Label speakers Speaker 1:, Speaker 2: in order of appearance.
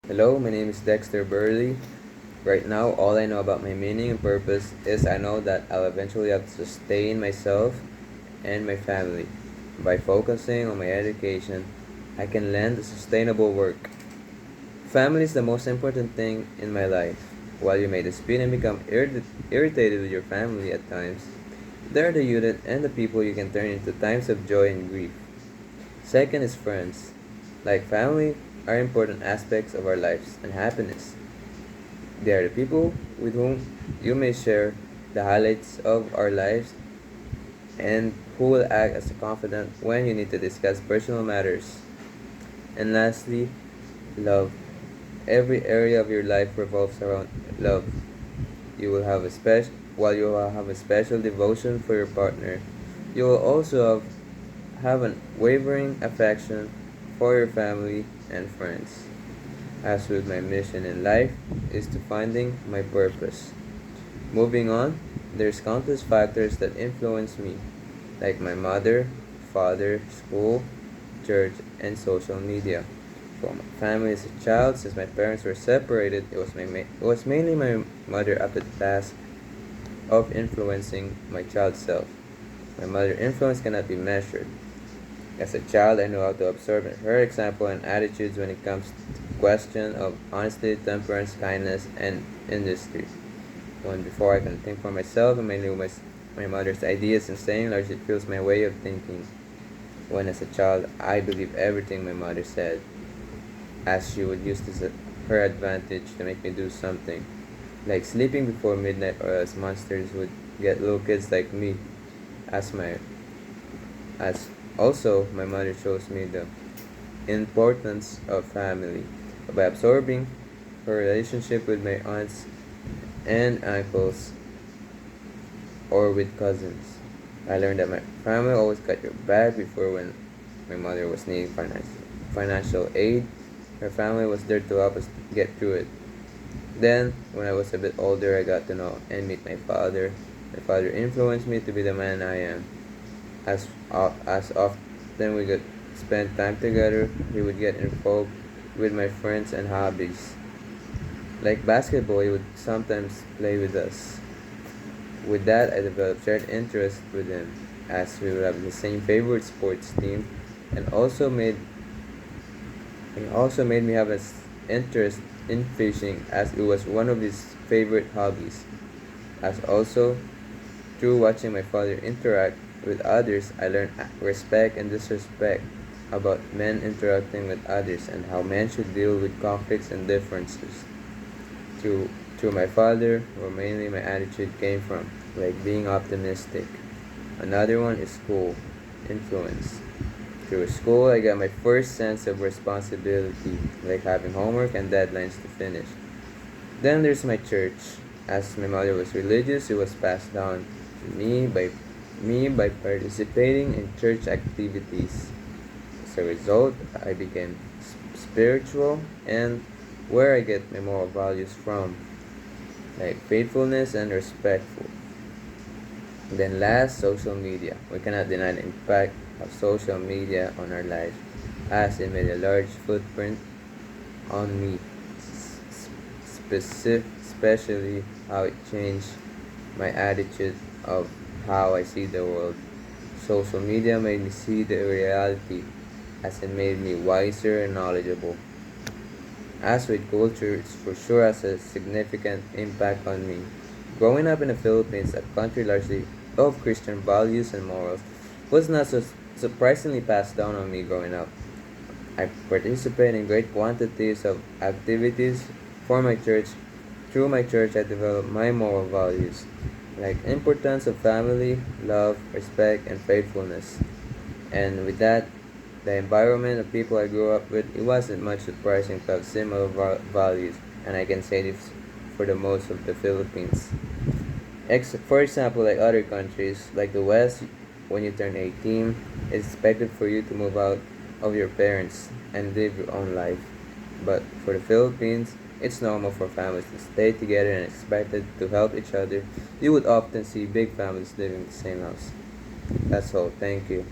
Speaker 1: Hello, my name is Dexter Buhrle. Right now, all I know about my meaning and purpose is I know that I'll eventually have to sustain myself and my family. By focusing on my education, I can land a sustainable work. Family is the most important thing in my life. While you may dispute and become irritated with your family at times, they're the unit and the people you can turn into times of joy and grief. Second is friends. Like family, are important aspects of our lives and happiness. They are the people with whom you may share the highlights of our lives and who will act as a confidant when you need to discuss personal matters. And lastly, love. Every area of your life revolves around love. You will have a special while you will have a special devotion for your partner. You will also have an wavering affection for your family and friends. As with my mission in life is to finding my purpose. Moving on, there's countless factors that influence me, like my mother, father, school, church, and social media. From my family as a child, since my parents were separated, it was mainly my mother up to the task of influencing my child self. My mother's influence cannot be measured. As a child, I knew how to observe her example and attitudes when it comes to question of honesty, temperance, kindness, and industry. When before I can think for myself, I mainly my mother's ideas and saying largely fuels my way of thinking. When as a child, I believed everything my mother said, as she would use this her advantage to make me do something, like sleeping before midnight, or as monsters would get little kids like me as my as also my mother shows me the importance of family by absorbing her relationship with my aunts and uncles or with cousins. I learned that my family always got your back before when my mother was needing financial aid. Her family was there to help us get through it. Then, when I was a bit older, I got to know and meet my father. My father influenced me to be the man I am. As often we could spend time together, he would get involved with my friends and hobbies. Like basketball, he would sometimes play with us. With that, I developed shared interest with him, as we would have the same favorite sports team, and also made me have an interest in fishing, as it was one of his favorite hobbies. As also, through watching my father interact with others, I learned respect and disrespect about men interacting with others and how men should deal with conflicts and differences. Through, through my father, where mainly my attitude came from, like being optimistic. Another one is school, influence. Through school, I got my first sense of responsibility, like having homework and deadlines to finish. Then there's my church. As my mother was religious, it was passed down to me by participating in church activities. As a result, I became spiritual and where I get my moral values from, like faithfulness and respectful. Then last, social media. We cannot deny the impact of social media on our lives, as it made a large footprint on me, especially how it changed my attitude of how I see the world. Social media made me see the reality, as it made me wiser and knowledgeable. As with culture, it for sure has a significant impact on me. Growing up in the Philippines, a country largely of Christian values and morals, was not so surprisingly passed down on me growing up. I participate in great quantities of activities for my church. Through my church, I developed my moral values, like importance of family, love, respect, and faithfulness. And with that, the environment of people I grew up with, it wasn't much surprising to have similar values, and I can say this for the most of the Philippines. For example, like other countries, like the West, when you turn 18, it's expected for you to move out of your parents and live your own life. But for the Philippines, it's normal for families to stay together and expected to help each other. You would often see big families living in the same house. That's all. Thank you.